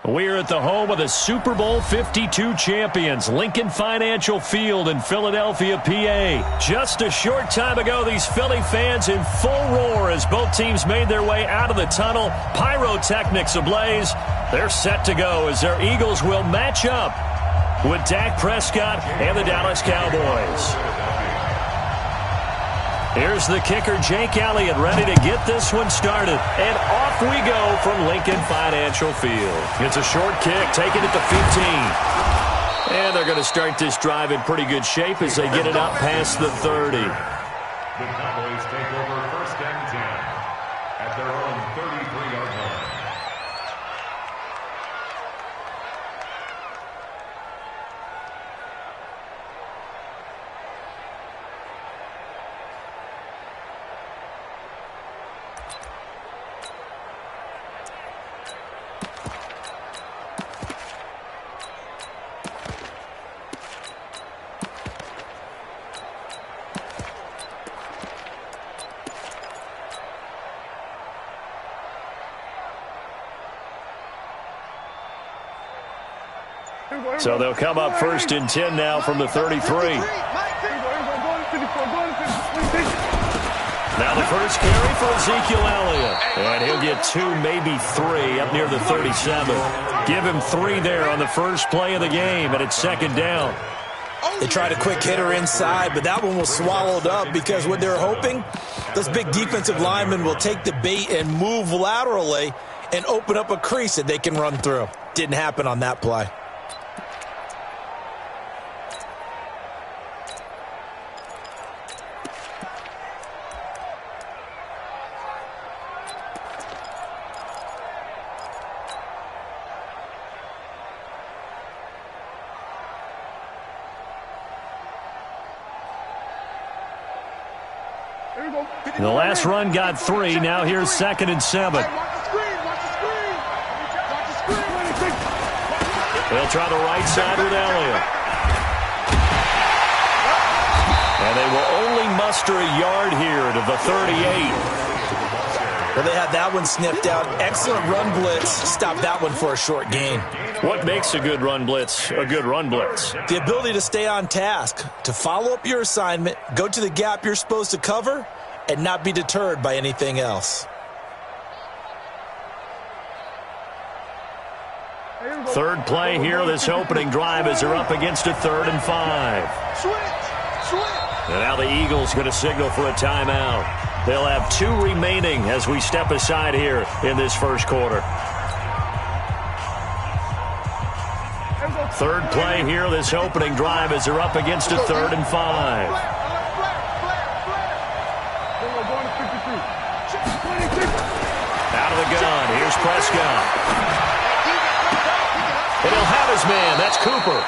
We're at the home of the Super Bowl 52 champions, Lincoln Financial Field in Philadelphia, PA. Just a short time ago, these Philly fans in full roar as both teams made their way out of the tunnel. Pyrotechnics ablaze. They're set to go as their Eagles will match up with Dak Prescott and the Dallas Cowboys. Here's the kicker, Jake Elliott, ready to get this one started. And off we go from Lincoln Financial Field. It's a short kick, taken at the 15. And they're going to start this drive in pretty good shape as they get it up past the 30. The Cowboys take over 1st and 10 at their own 33-yard line. So they'll come up 1st and 10 now from the 33. Now the first carry for Ezekiel Elliott. And he'll get 2, maybe 3 up near the 37. Give him 3 there on the first play of the game, and it's 2nd down. They tried a quick hitter inside, but that one was swallowed up because what they're hoping, those big defensive linemen will take the bait and move laterally and open up a crease that they can run through. Didn't happen on that play. The last run got 3. Now here's 2nd and 7. They'll try the right side with Elliott. And they will only muster a yard here to the 38. Well, they had that one sniffed out. Excellent run blitz. Stop that one for a short gain. What makes a good run blitz a good run blitz? The ability to stay on task, to follow up your assignment, go to the gap you're supposed to cover, and not be deterred by anything else. Third play here, this opening drive as they're up against a 3rd and 5. And now the Eagles going to signal for a timeout. They'll have 2 remaining as we step aside here in this first quarter. Third play here, this opening drive as they're up against a 3rd and 5. Out of the gun, here's Prescott. And he'll have his man, that's Cooper.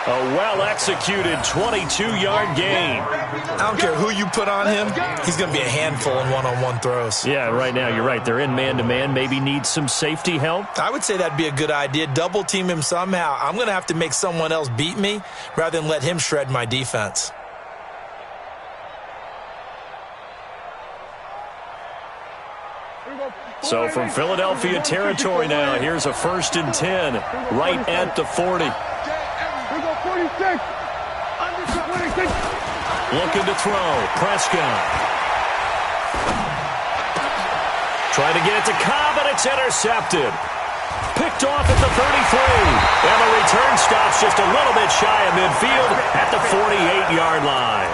A well-executed 22-yard gain. I don't care who you put on him, he's going to be a handful in one-on-one throws. Yeah, right now, you're right. They're in man-to-man, maybe need some safety help. I would say that'd be a good idea. Double-team him somehow. I'm going to have to make someone else beat me rather than let him shred my defense. So from Philadelphia territory now, here's a 1st and 10 right at the 40. Looking to throw. Prescott. Trying to get it to Cobb, and it's intercepted. Picked off at the 33. And the return stops just a little bit shy of midfield at the 48-yard line.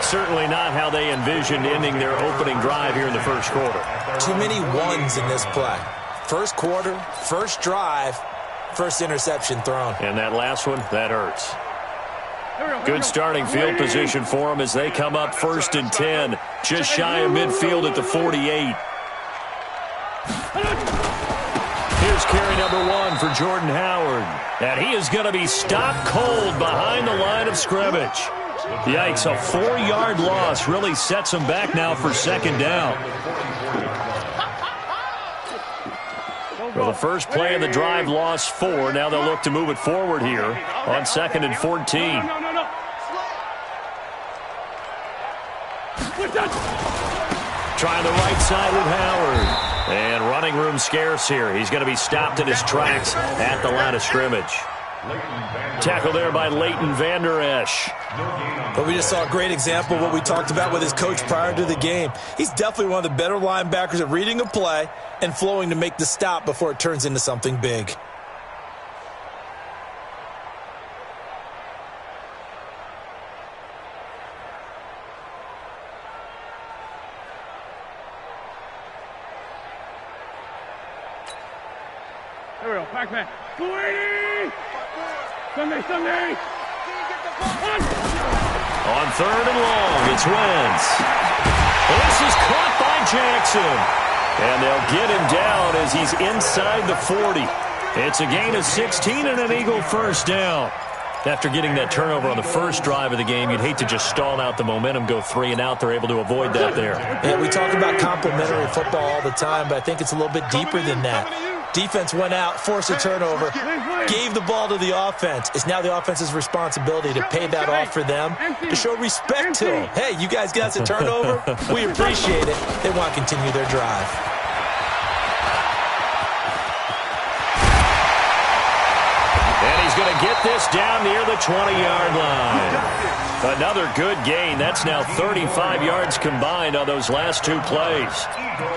Certainly not how they envisioned ending their opening drive here in the first quarter. Too many ones in this play. First quarter, first drive, first interception thrown. And that last one, that hurts. Good starting field position for them as they come up 1st and 10, just shy of midfield at the 48. Here's carry number 1 for Jordan Howard. And he is going to be stopped cold behind the line of scrimmage. Yikes, a 4-yard loss really sets them back now for 2nd down. Well, the first play of the drive lost 4. Now they'll look to move it forward here on 2nd and 14. Trying the right side with Howard. And running room scarce here. He's going to be stopped in his tracks at the line of scrimmage. Tackle there by Leighton Vander Esch. But we just saw a great example of what we talked about with his coach prior to the game. He's definitely one of the better linebackers at reading a play and flowing to make the stop before it turns into something big. There we go, back. 280! Sunday! On 3rd and long, it's Wentz. This is caught by Jackson. And they'll get him down as he's inside the 40. It's a gain of 16 and an Eagle first down. After getting that turnover on the first drive of the game, you'd hate to just stall out the momentum, go 3 and out. They're able to avoid that there. Yeah, we talk about complementary football all the time, but I think it's a little bit deeper than that. Defense went out, forced a turnover, gave the ball to the offense. It's now the offense's responsibility to pay that off for them, to show respect to them. Hey, you guys got us a turnover? We appreciate it. They want to continue their drive. And he's going to get this down near the 20-yard line. Another good gain. That's now 35 yards combined on those last 2 plays.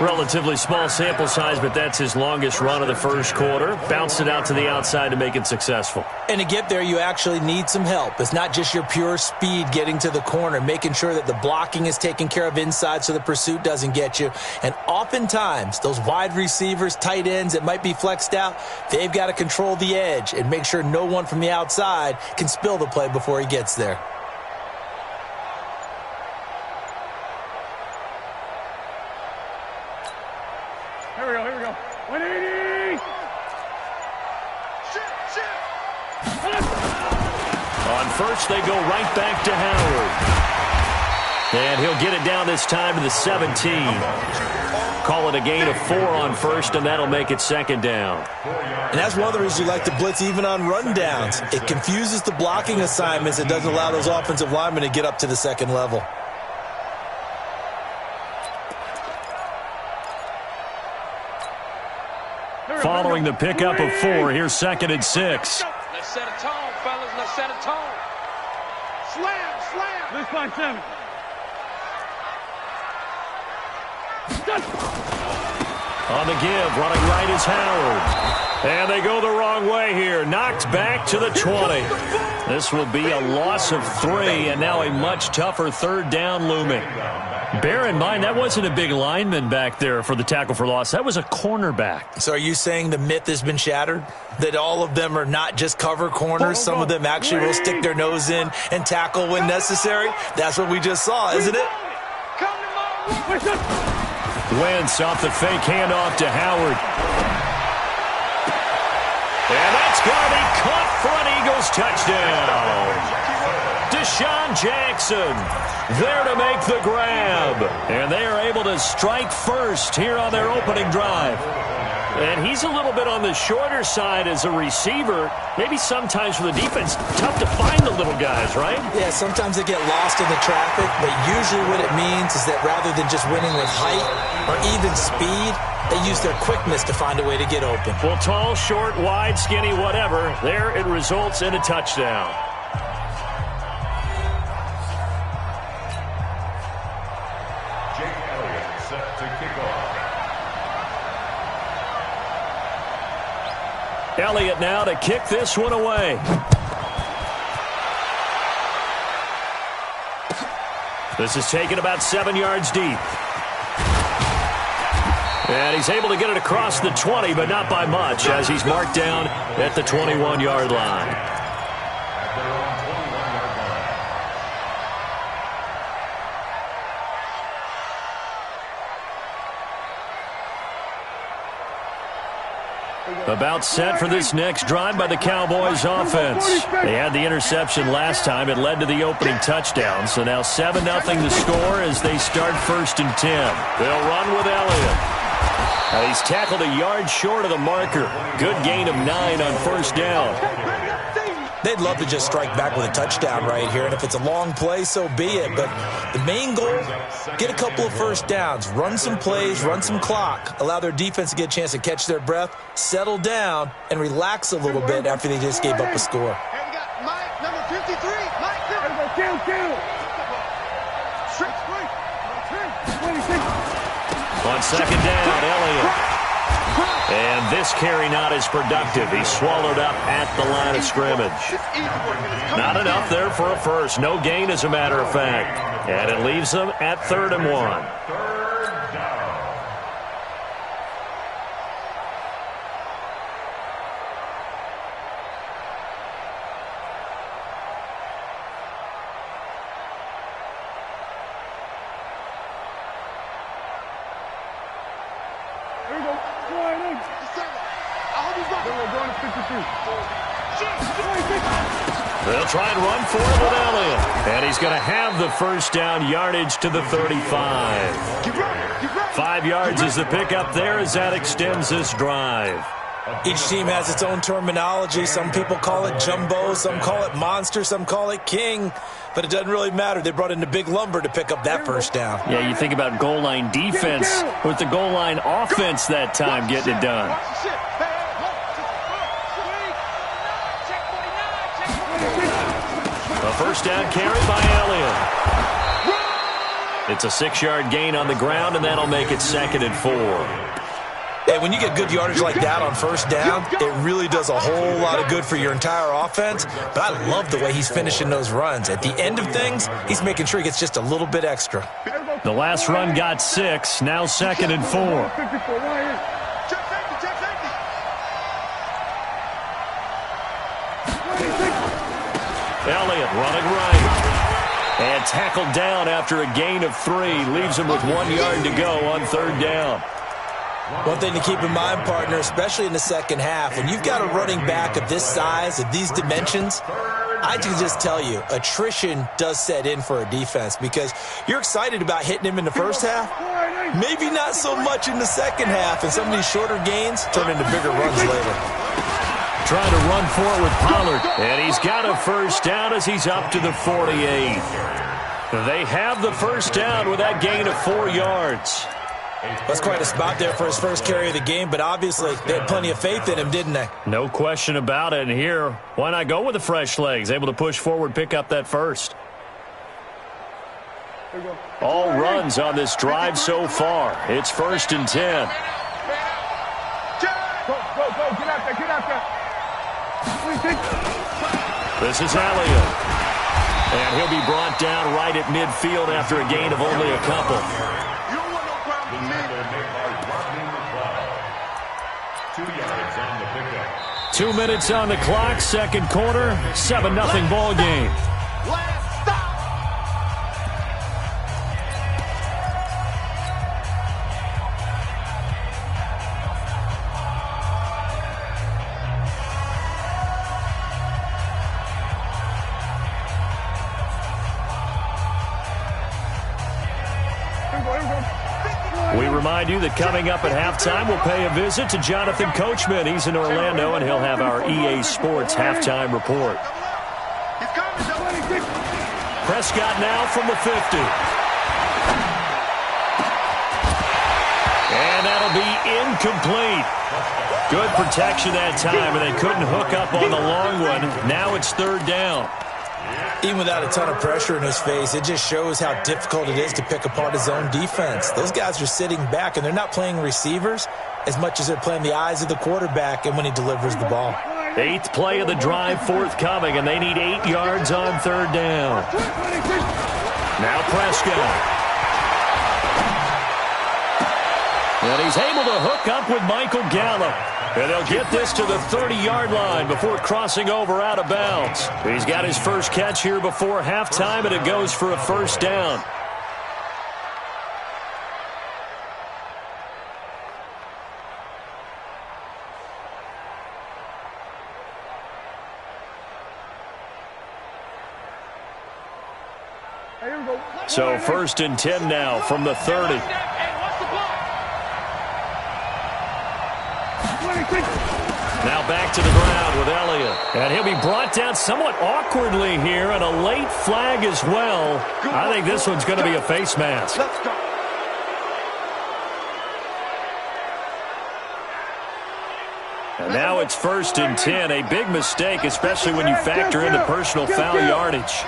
Relatively small sample size, but that's his longest run of the first quarter. Bounced it out to the outside to make it successful. And to get there, you actually need some help. It's not just your pure speed getting to the corner, making sure that the blocking is taken care of inside so the pursuit doesn't get you. And oftentimes, those wide receivers, tight ends that might be flexed out, they've got to control the edge and make sure no one from the outside can spill the play before he gets there. Here we go. 180! On first, they go right back to Howard. And he'll get it down this time to the 17. Call it a gain of 4 on first, and that'll make it 2nd down. And that's one of the reasons you like to blitz even on rundowns. It confuses the blocking assignments. It doesn't allow those offensive linemen to get up to the 2nd level. Following the pickup of 4, here's 2nd and 6. Let's set a tone, fellas. Let's set a tone. Slam. This by 7. On the give, running right is Howard. And they go the wrong way here. Knocked back to the 20. This will be a loss of 3, and now a much tougher 3rd down looming. Bear in mind, that wasn't a big lineman back there for the tackle for loss. That was a cornerback. So are you saying the myth has been shattered? That all of them are not just cover corners? Some of them actually will stick their nose in and tackle when necessary? That's what we just saw, isn't it? Wentz off the fake handoff to Howard. And that's going to be caught for an Eagles touchdown. Deshaun Jackson there to make the grab. And they are able to strike first here on their opening drive. And he's a little bit on the shorter side as a receiver. Maybe sometimes for the defense, tough to find the little guys, right? Yeah, sometimes they get lost in the traffic, but usually what it means is that rather than just winning with height or even speed, they use their quickness to find a way to get open. Well, tall, short, wide, skinny, whatever, there it results in a touchdown. Elliott now to kick this one away. This is taken about 7 yards deep. And he's able to get it across the 20, but not by much, as he's marked down at the 21-yard line. About set for this next drive by the Cowboys offense. They had the interception last time. It led to the opening touchdown. So now 7-0 the score as they start 1st and 10. They'll run with Elliott. And he's tackled a yard short of the marker. Good gain of 9 on 1st down. They'd love to just strike back with a touchdown right here, and if it's a long play, so be it. But the main goal, get a couple of first downs, run some plays, run some clock, allow their defense to get a chance to catch their breath, settle down, and relax a little bit after they just gave up a score. And we got Mike, number 53. Mike, Kill. On second down, Elliott. And this carry not as productive. He's swallowed up at the line of scrimmage. Not enough there for a first. No gain, as a matter of fact. And it leaves them at 3rd and 1. They'll try and run for it with Elliott. And he's going to have the first down, yardage to the 35. 5 yards is the pickup there as that extends this drive. Each team has its own terminology. Some people call it jumbo, some call it monster, some call it king. But it doesn't really matter. They brought in the big lumber to pick up that first down. Yeah, you think about goal line defense with the goal line offense that time getting it done. A first down carry by Elliott. It's a 6-yard gain on the ground, and that'll make it 2nd and 4. Hey, when you get good yardage like that on first down, it really does a whole lot of good for your entire offense. But I love the way he's finishing those runs. At the end of things, he's making sure he gets just a little bit extra. The last run got 6, now 2nd and 4. Elliott running right. And tackled down after a gain of 3. Leaves him with 1 yard to go on 3rd down. One thing to keep in mind, partner, especially in the second half, when you've got a running back of this size, of these dimensions, I can just tell you, attrition does set in for a defense because you're excited about hitting him in the first half, maybe not so much in the second half, and some of these shorter gains turn into bigger runs later. Trying to run for it with Pollard, and he's got a first down as he's up to the 48. They have the first down with that gain of 4 yards. That's quite a spot there for his first carry of the game, but obviously they had plenty of faith in him, didn't they? No question about it. And here, why not go with the fresh legs? Able to push forward, pick up that first. All runs on this drive so far. It's 1st and 10. Go, get out there. This is Elliott. And he'll be brought down right at midfield after a gain of only a couple. 2 yards on the pickup. 2 minutes on the clock, second quarter, 7-0 ball game. We remind you that coming up at halftime, we'll pay a visit to Jonathan Coachman. He's in Orlando, and he'll have our EA Sports halftime report. Prescott now from the 50. And that'll be incomplete. Good protection that time, and they couldn't hook up on the long one. Now it's 3rd down. Even without a ton of pressure in his face, it just shows how difficult it is to pick apart his own defense. Those guys are sitting back, and they're not playing receivers as much as they're playing the eyes of the quarterback and when he delivers the ball. 8th play of the drive forthcoming, and they need 8 yards on 3rd down. Now Prescott. And he's able to hook up with Michael Gallup. And they'll get this to the 30-yard line before crossing over out of bounds. He's got his first catch here before halftime, and it goes for a first down. So 1st and 10 now from the 30. Now back to the ground with Elliott. And he'll be brought down somewhat awkwardly here, and a late flag as well. I think this one's going to be a face mask. Let's go. And now it's 1st and 10. A big mistake, especially when you factor in the personal foul yardage.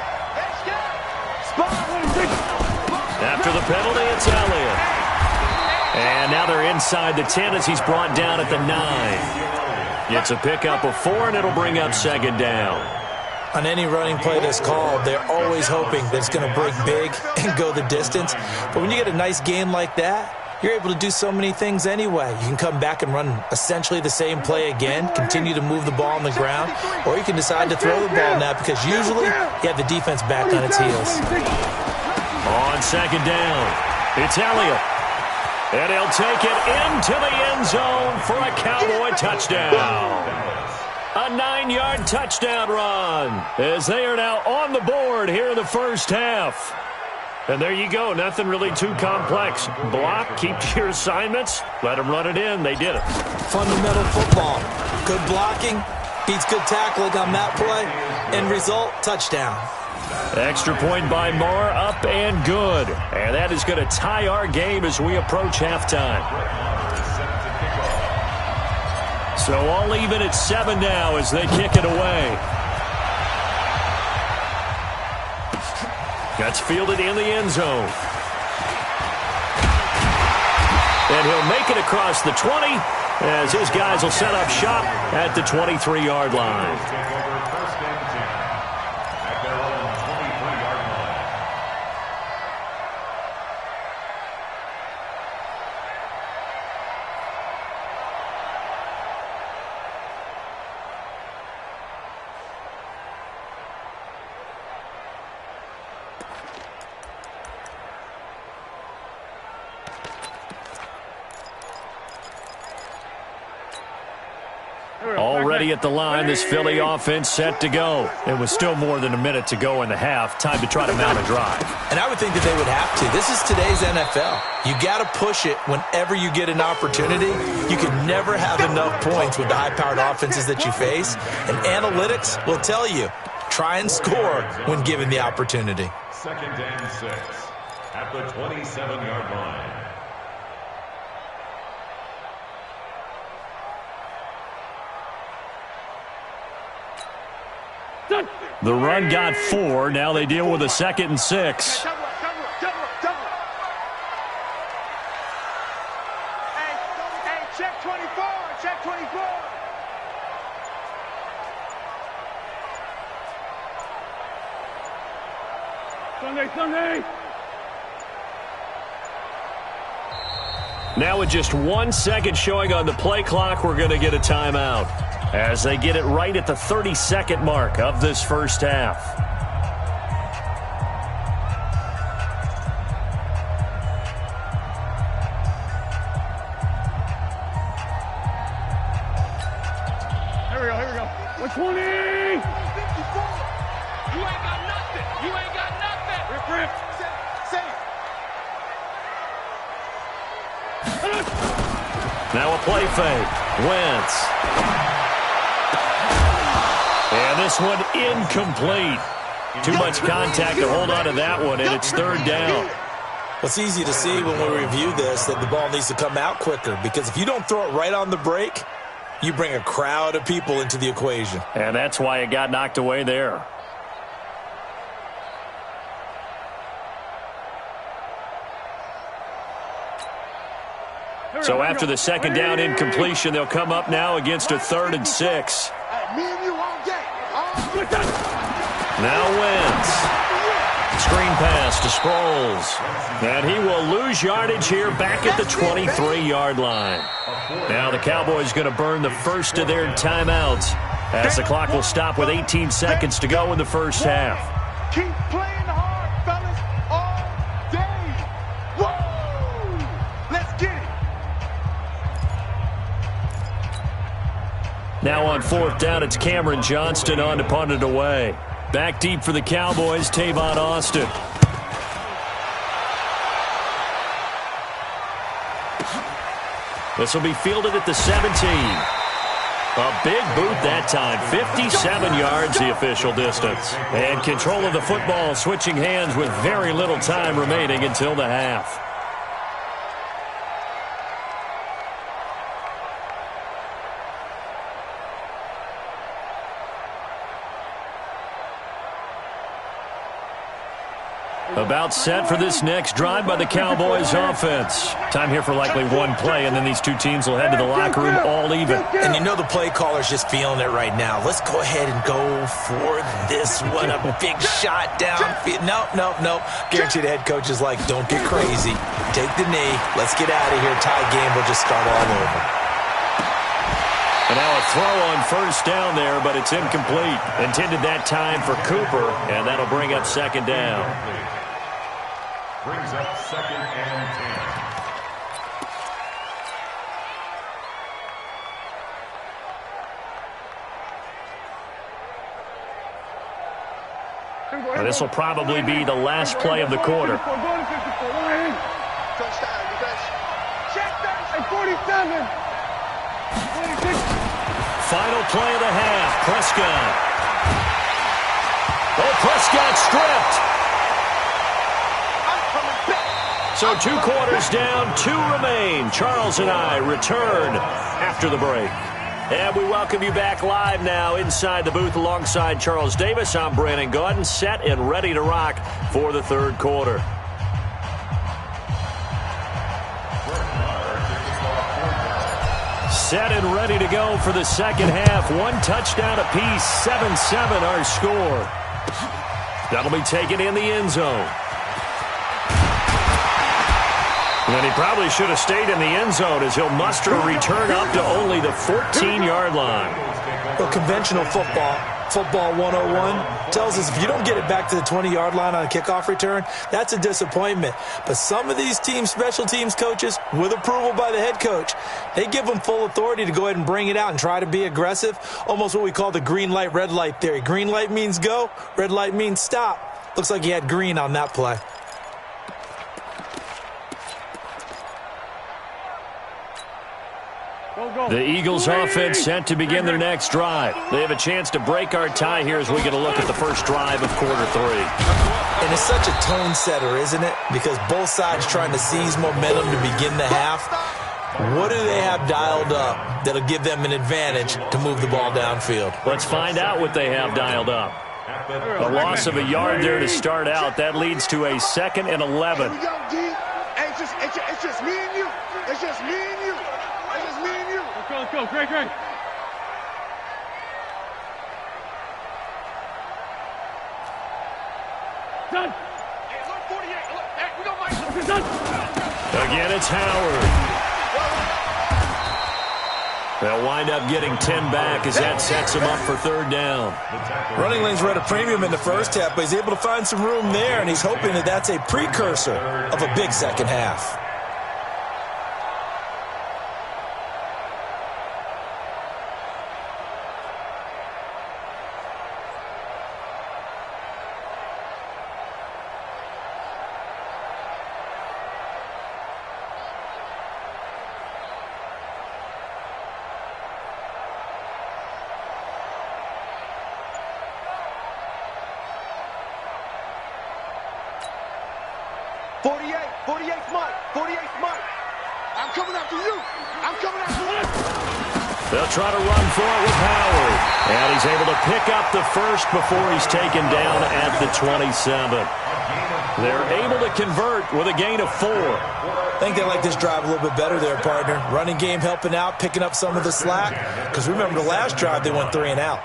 After the penalty, it's Elliott. And now they're inside the 10 as he's brought down at the 9. Gets a pickup of 4, and it'll bring up 2nd down. On any running play that's called, they're always hoping that it's going to break big and go the distance. But when you get a nice gain like that, you're able to do so many things anyway. You can come back and run essentially the same play again, continue to move the ball on the ground, or you can decide to throw the ball now because usually you have the defense back on its heels. On 2nd down, it's Elliott. And he'll take it into the end zone for a Cowboy touchdown. A 9-yard touchdown run as they are now on the board here in the first half. And there you go. Nothing really too complex. Block, keep to your assignments, let them run it in. They did it. Fundamental football. Good blocking beats good tackling on that play. End result, touchdown. Extra point by Moore, up and good. And that is going to tie our game as we approach halftime. So all even at 7 now as they kick it away. Gets fielded in the end zone. And he'll make it across the 20 as his guys will set up shop at the 23-yard line. Already at the line, this Philly offense set to go. And with still more than a minute to go in the half, time to try to mount a drive. And I would think that they would have to. This is today's NFL. You got to push it whenever you get an opportunity. You can never have enough points with the high-powered offenses that you face. And analytics will tell you, try and score when given the opportunity. 2nd and 6 at the 27-yard line. The run got 4. Now they deal with a 2nd and 6. Hey, check 24. Check 24. Sunday. Now with just 1 second showing on the play clock, we're going to get a timeout as they get it right at the 30-second mark of this first half. Here we go. 120. You ain't got nothing. Rip. Say it. Now a play fake. Wentz. And this one incomplete. Too much contact to hold on to that one, and it's 3rd down. It's easy to see when we review this that the ball needs to come out quicker because if you don't throw it right on the break, you bring a crowd of people into the equation. And that's why it got knocked away there. So after the 2nd down incompletion, they'll come up now against a 3rd and 6. Me and you all day. Now Wentz. Screen pass to Sproles. And he will lose yardage here back at the 23-yard line. Now the Cowboys going to burn the first of their timeouts as the clock will stop with 18 seconds to go in the first half. Keep playing hard, fellas, all day. Woo! Let's get it. Now on 4th down, it's Cameron Johnston on to punt it away. Back deep for the Cowboys, Tavon Austin. This will be fielded at the 17. A big boot that time. 57 yards the official distance. And control of the football switching hands with very little time remaining until the half. About set for this next drive by the Cowboys offense. Time here for likely one play, and then these two teams will head to the locker room all even. And you know the play caller's just feeling it right now. Let's go ahead and go for this one. A big shot downfield. Nope. Guarantee the head coach is like, don't get crazy. Take the knee. Let's get out of here. Tie game. We'll just start all over. And now a throw on first down there, but it's incomplete. Intended that time for Cooper, and that'll bring up second down. Brings up 2nd and 10. This will probably be the last play of the quarter. Touchdown, you guys. Check that. 47. 46. Final play of the half. Prescott. Oh, Prescott stripped. So 2 quarters down, 2 remain. Charles and I return after the break. And we welcome you back live now inside the booth alongside Charles Davis. I'm Brandon Gaudin, set and ready to rock for the third quarter. Set and ready to go for the second half. 1 touchdown apiece, 7-7 our score. That'll be taken in the end zone. And he probably should have stayed in the end zone as he'll muster a return up to only the 14-yard line. Well, conventional football 101, tells us if you don't get it back to the 20-yard line on a kickoff return, that's a disappointment. But some of these special teams coaches, with approval by the head coach, they give them full authority to go ahead and bring it out and try to be aggressive, almost what we call the green light, red light theory. Green light means go, red light means stop. Looks like he had green on that play. The Eagles offense set to begin their next drive. They have a chance to break our tie here as we get a look at the first drive of quarter 3. And it's such a tone setter, isn't it? Because both sides trying to seize momentum to begin the half. What do they have dialed up that'll give them an advantage to move the ball downfield? Let's find out what they have dialed up. A loss of a yard there to start out. That leads to a 2nd and 11. Here we go, D. Hey, it's just me and you. It's just me and you. It's just me and you. Let's go. Great. Done. Hey, look, 48. Look, hey, we got Mike. Done. Again, it's Howard. They'll wind up getting 10 back as that sets him up for third down. Running lanes were at a premium in the first half, but he's able to find some room there, and he's hoping that that's a precursor of a big second half. They'll try to run for it with Howard. And he's able to pick up the first before he's taken down at the 27. They're able to convert with a gain of 4. I think they like this drive a little bit better there, partner. Running game helping out, picking up some of the slack. Because remember, the last drive, they went 3 and out.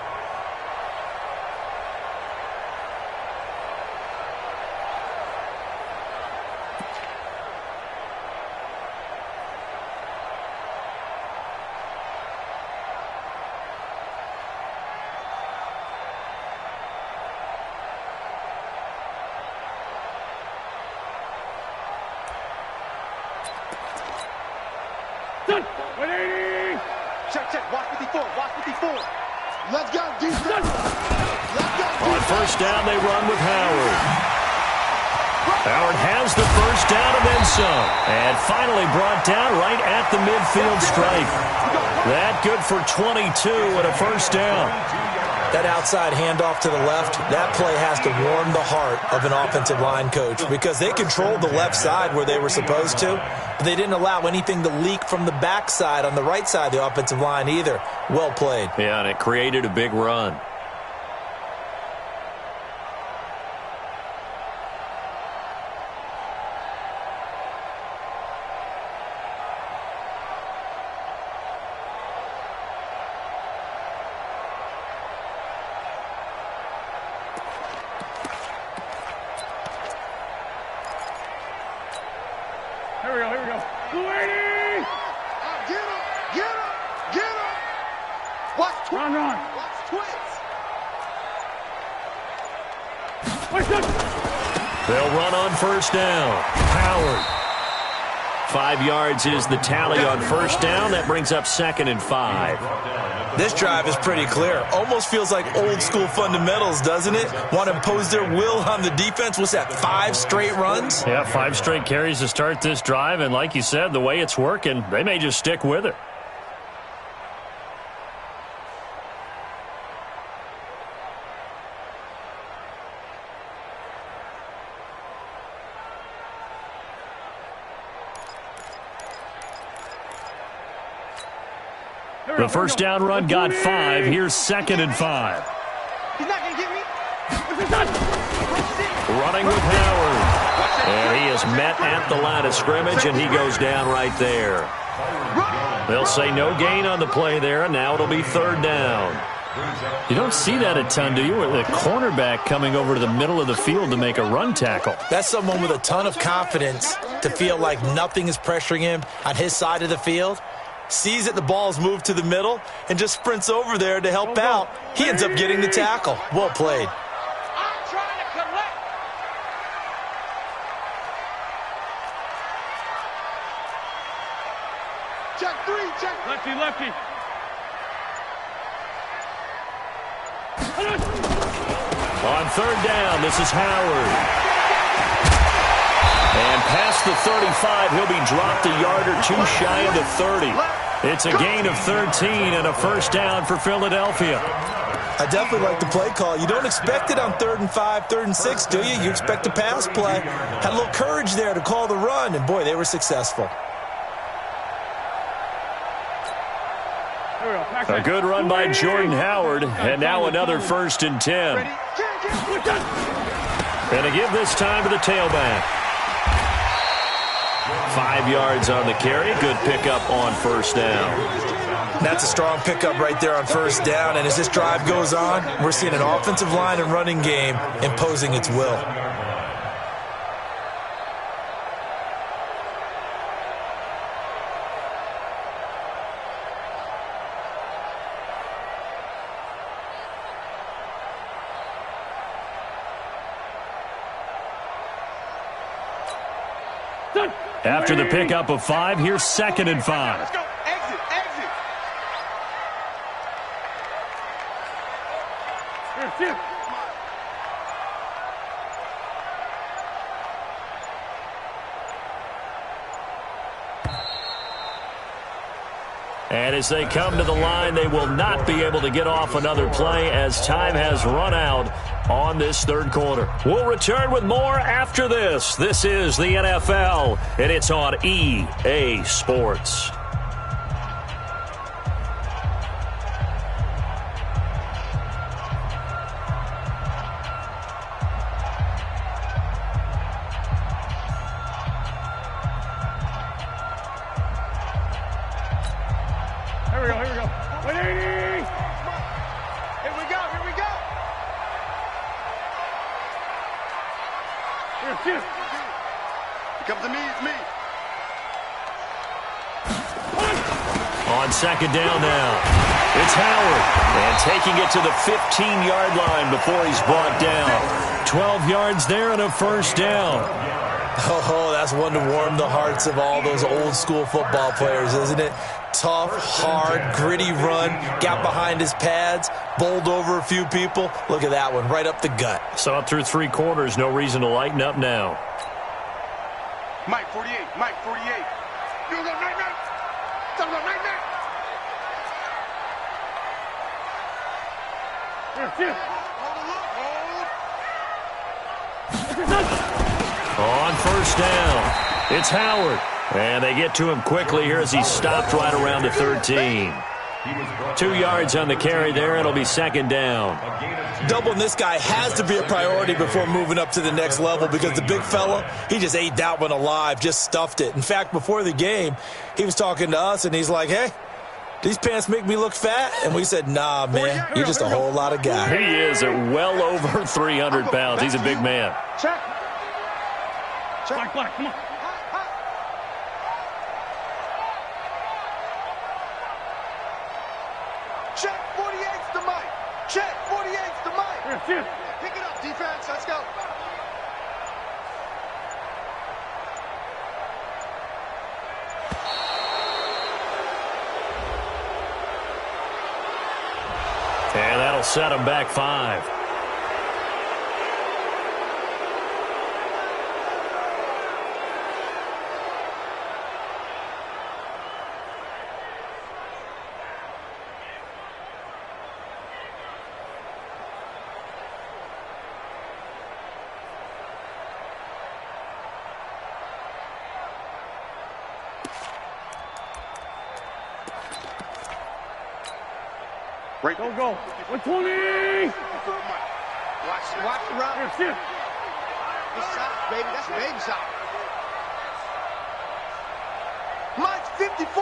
Check. Watch 54. Let's go, defense. On first down, they run with Howard. Howard has the first down and then some. And finally brought down right at the midfield stripe. That good for 22 and a first down. That outside handoff to the left, that play has to warm the heart of an offensive line coach because they controlled the left side where they were supposed to, but they didn't allow anything to leak from the backside on the right side of the offensive line either. Well played. Yeah, and it created a big run. They'll run on first down. Howard. 5 yards is the tally on first down. That brings up 2nd and 5. This drive is pretty clear. Almost feels like old school fundamentals, doesn't it? Want to impose their will on the defense. What's that, 5 straight runs? Yeah, 5 straight carries to start this drive. And like you said, the way it's working, they may just stick with it. The first down run got 5. Here's 2nd and 5. He's not going to get me. Running with Howard. And he is met at the line of scrimmage, and he goes down right there. They'll say no gain on the play there, and now it'll be 3rd down. You don't see that a ton, do you? With the cornerback coming over to the middle of the field to make a run tackle. That's someone with a ton of confidence to feel like nothing is pressuring him on his side of the field. Sees that the ball's moved to the middle and just sprints over there to help out. He ends up getting the tackle. Well played. I'm trying to collect. Check 3, check. Lefty, lefty. On 3rd down, this is Howard. And past the 35, he'll be dropped a yard or 2 shy of the 30. It's a gain of 13 and a first down for Philadelphia. I definitely like the play call. You don't expect it on 3rd and 5, 3rd and 6, do you? You expect a pass play. Had a little courage there to call the run, and boy, they were successful. A good run by Jordan Howard, and now another 1st and 10. And to give this time to the tailback. 5 yards on the carry. Good pickup on first down. That's a strong pickup right there on first down. And as this drive goes on, we're seeing an offensive line and running game imposing its will. After the pickup of 5, here's 2nd and 5. Let's go. Exit, exit. Here. And as they come to the line, they will not be able to get off another play as time has run out on this 3rd quarter. We'll return with more after this. This is the NFL, and it's on EA Sports. Here we go, here we go. 180! Here we go, here we go. Here. Come to me, it's me. On 2nd down now, it's Howard. And taking it to the 15-yard line before he's brought down. 12 yards there and a first down. Oh, that's one to warm the hearts of all those old school football players, isn't it? Tough, hard, gritty run, got behind his pads, bowled over a few people. Look at that one, right up the gut. Saw it through 3 quarters, no reason to lighten up now. Mike 48, Mike 48. You go night night. Go night night. On first down, it's Howard. And they get to him quickly here as he's stopped right around the 13. 2 yards on the carry there. It'll be second down. Doubling this guy has to be a priority before moving up to the next level because the big fella, he just ate that one alive, just stuffed it. In fact, before the game, he was talking to us, and he's like, hey, these pants make me look fat? And we said, nah, man, you're just a whole lot of guy. He is at well over 300 pounds. He's a big man. Check. Check. Black, come on. Check 48's the mic. Check 48's the mic. Pick it up, defense. Let's go. And that'll set him back 5. Right. Go. 120. Watch the route. Good shot, baby. That's a baby shot. Mike 54.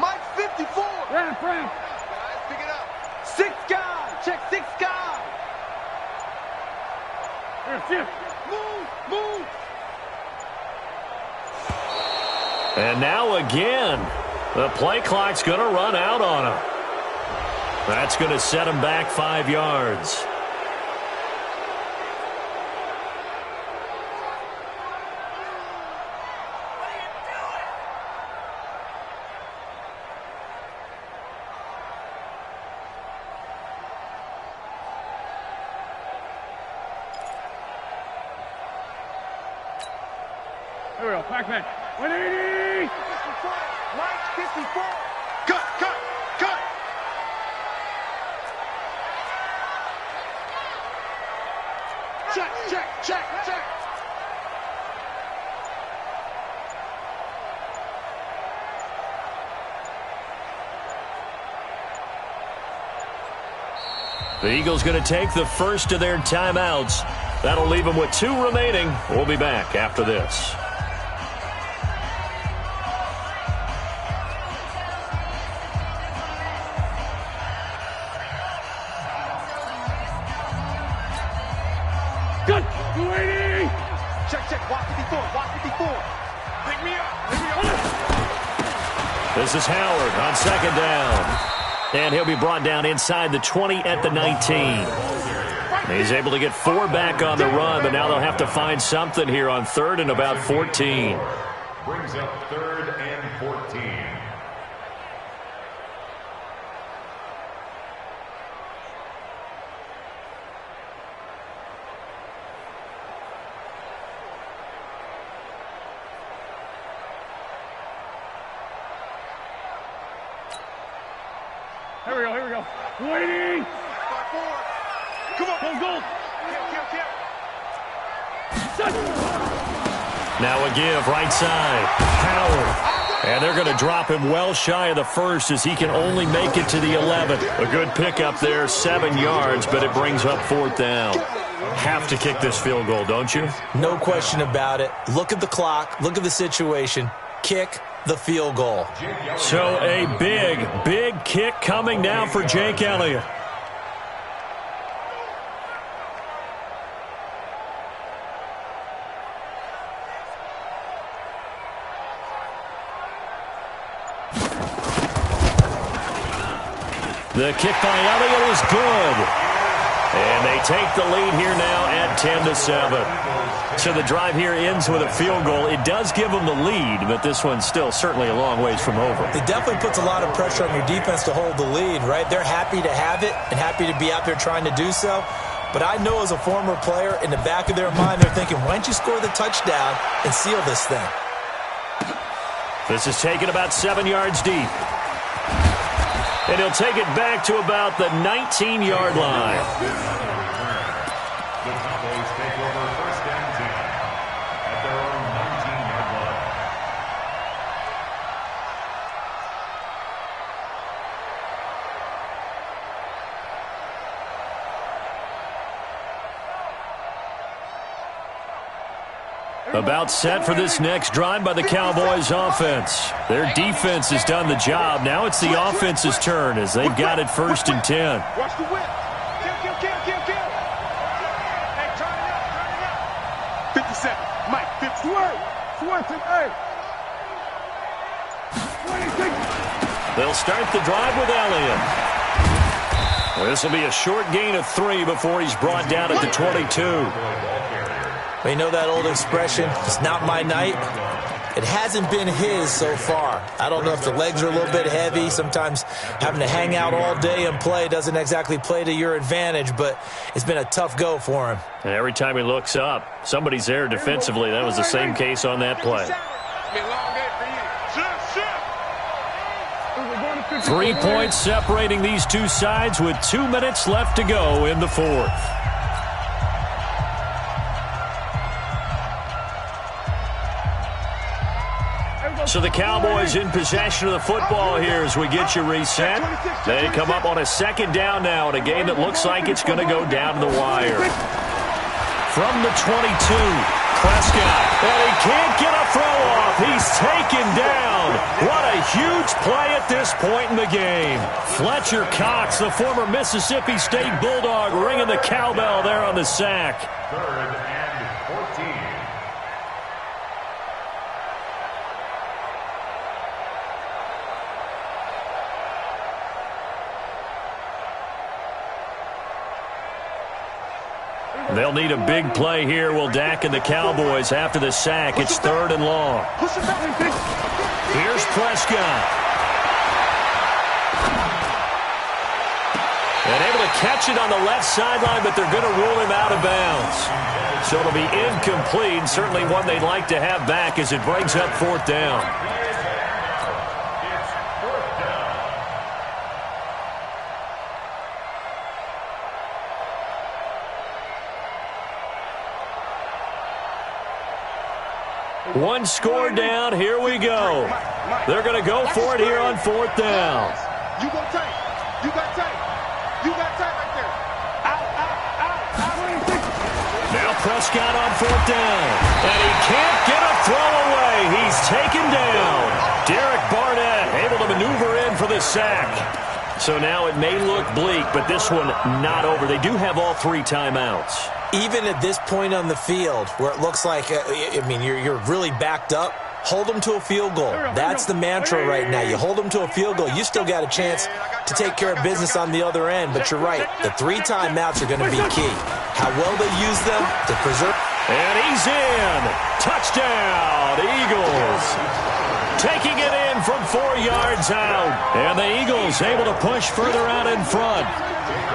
Mike 54. Ramp. Guys, pick it up. 6 guy. Check 6 guy. Move. And now again, the play clock's going to run out on him. That's going to set him back 5 yards. Here we go, Pac-Man. 180! 54. Mike 54. Cut. Check. The Eagles going to take the first of their timeouts. That'll leave them with 2 remaining. We'll be back after this. Good! 280! Check. Walk 54. Pick me up. This is Howard on second down. And he'll be brought down inside the 20 at the 19. He's able to get 4 back on the run, but now they'll have to find something here on 3rd and about 14. Brings up 3rd and 14. Here we go. 280! Come on. Go. Kill. Now a give right side. Howard. And they're going to drop him well shy of the first as he can only make it to the 11. A good pickup there, 7 yards, but it brings up 4th down. Have to kick this field goal, don't you? No question about it. Look at the clock. Look at the situation. Kick the field goal. So a big kick coming now for Jake Elliott. The kick by Elliott is good. And they take the lead here now at 10-7. So the drive here ends with a field goal. It does give them the lead, but this one's still certainly a long ways from over. It definitely puts a lot of pressure on your defense to hold the lead, right? They're happy to have it and happy to be out there trying to do so. But I know as a former player, in the back of their mind, they're thinking, why don't you score the touchdown and seal this thing? This is taken about 7 yards deep. And he'll take it back to about the 19-yard line. The Cowboys take over first and 10 at their own 19-yard line. About set for this next drive by the Cowboys offense. Their defense has done the job. Now it's the offense's turn as they've got it first and 10. Watch the whip. Kill. Hey, turn it up. 57. Mike, 50. Switch it, hey. 26. They'll start the drive with Elliott. This will be a short gain of 3 before he's brought down at the 22. You know that old expression, it's not my night? It hasn't been his so far. I don't know if the legs are a little bit heavy. Sometimes having to hang out all day and play doesn't exactly play to your advantage, but it's been a tough go for him. And every time he looks up, somebody's there defensively. That was the same case on that play. 3 points separating these two sides with 2 minutes left to go in the fourth. So the Cowboys in possession of the football here as we get you reset. They come up on a second down now in a game that looks like it's going to go down to the wire. From the 22, Prescott. And he can't get a throw off. He's taken down. What a huge play at this point in the game. Fletcher Cox, the former Mississippi State Bulldog, ringing the cowbell there on the sack. 3rd and 14. They'll need a big play here, will Dak and the Cowboys after the sack. It's 3rd and long. Here's Prescott. And able to catch it on the left sideline, but they're going to rule him out of bounds. So it'll be incomplete, certainly one they'd like to have back as it brings up 4th down. One score down. Here we go. They're going to go for it here on 4th down. You go tight. You got tight. You got tight right there. Out. Now Prescott on 4th down. And he can't get a throw away. He's taken down. Derek Barnett able to maneuver in for the sack. So now it may look bleak, but this one not over. They do have all 3 timeouts. Even at this point on the field, where it looks like, you're really backed up, hold them to a field goal. That's the mantra right now. You hold them to a field goal. You still got a chance to take care of business on the other end, but you're right. The 3 timeouts are going to be key. How well they use them to preserve. And he's in. Touchdown, Eagles. Taking it in from 4 yards out. And the Eagles able to push further out in front.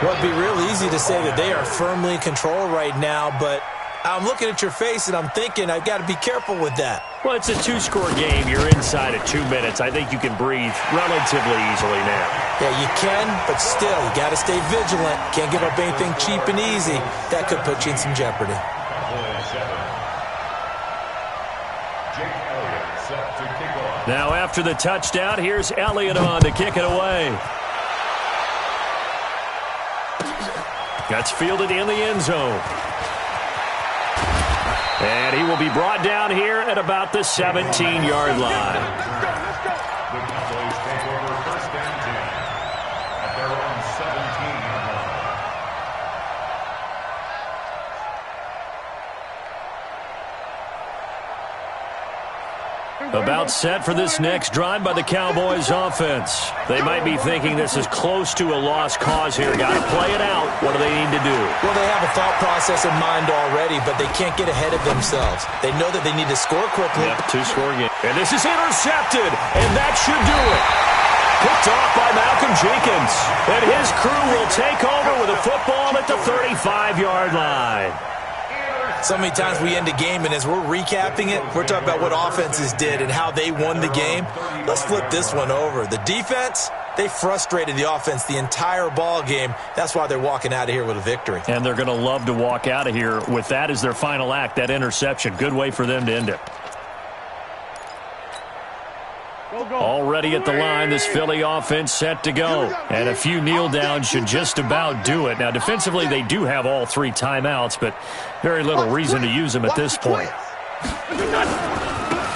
Well, it'd be real easy to say that they are firmly in control right now, but I'm looking at your face and I'm thinking I've got to be careful with that. Well, it's a 2-score game. You're inside at 2 minutes. I think you can breathe relatively easily now. Yeah, you can, but still, you got to stay vigilant. Can't give up anything cheap and easy. That could put you in some jeopardy. Now after the touchdown, here's Elliott on to kick it away. That's fielded in the end zone. And he will be brought down here at about the 17-yard line. The Cowboys take over first and 10 at their own 17-yard line. About set for this next drive by the Cowboys offense. They might be thinking this is close to a lost cause here. Got to play it out. What do they need to do? Well, they have a thought process in mind already, but they can't get ahead of themselves. They know that they need to score quickly. Yep, 2-score game. And this is intercepted, and that should do it. Picked off by Malcolm Jenkins. And his crew will take over with a football at the 35-yard line. So many times we end a game, and as we're recapping it, we're talking about what offenses did and how they won the game. Let's flip this one over. The defense, they frustrated the offense the entire ball game. That's why they're walking out of here with a victory. And they're going to love to walk out of here with that as their final act, that interception. Good way for them to end it. Already at the line, this Philly offense set to go. And a few kneel downs should just about do it. Now, defensively, they do have all 3 timeouts, but very little reason to use them at this point.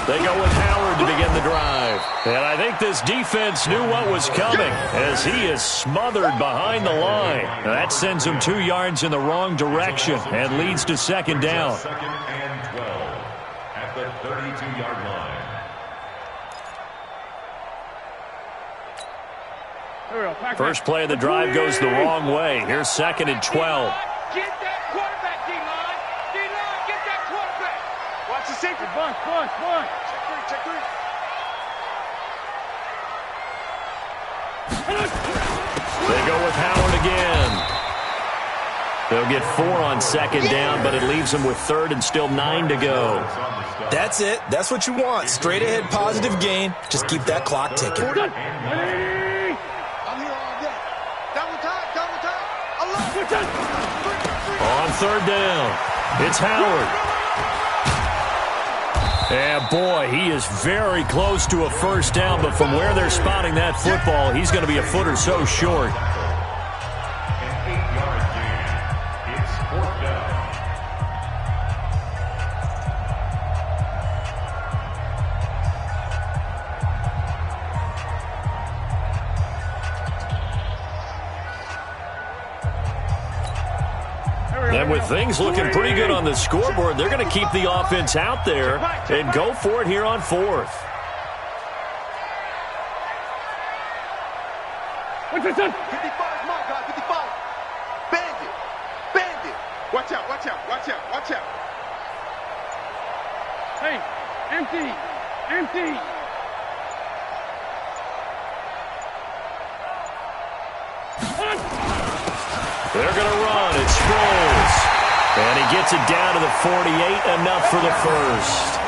They go with Howard to begin the drive. And I think this defense knew what was coming as he is smothered behind the line. Now, that sends him 2 yards in the wrong direction and leads to second down. Second and 12 at the 32-yard line. First play of the drive goes the wrong way. Here's second and 12. Get that quarterback, D-line. D-line, get that quarterback. Watch the safety. Bunch. Check three. They go with Howard again. They'll get 4 on second down, but it leaves them with third and still 9 to go. That's it. That's what you want. Straight ahead positive gain. Just keep that clock ticking. On third down, it's Howard. And boy, he is very close to a first down, but from where they're spotting that football, he's going to be a foot or so short. An 8-yard gain. It's 4th down. And with things looking pretty good on the scoreboard, they're going to keep the offense out there and go for it here on 4th. What's this? 55 is my guy, 55. Bandit. Watch out. Hey, empty. They're going to run. It's Sproles. And he gets it down to the 48, enough for the first.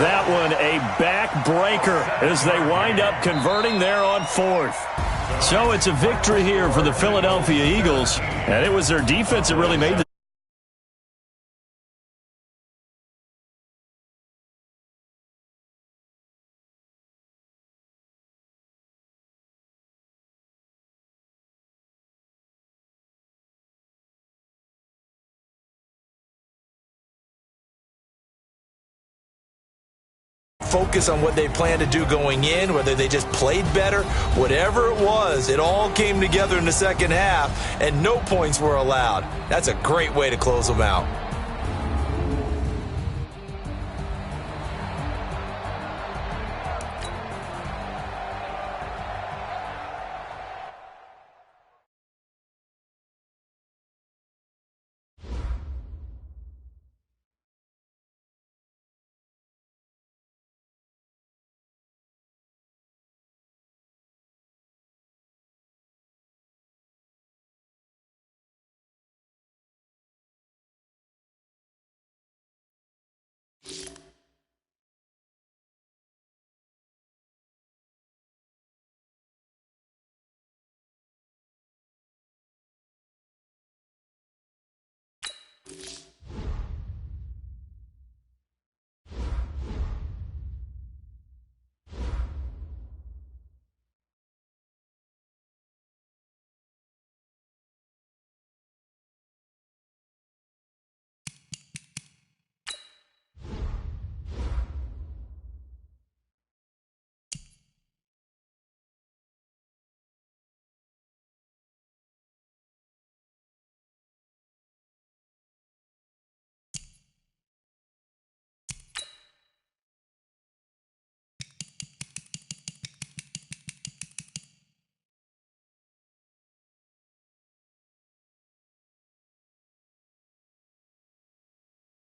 That one a backbreaker as they wind up converting there on 4th. So it's a victory here for the Philadelphia Eagles, and it was their defense that really made the focus on what they plan to do going in, whether they just played better, whatever it was, it all came together in the second half, and no points were allowed. That's a great way to close them out.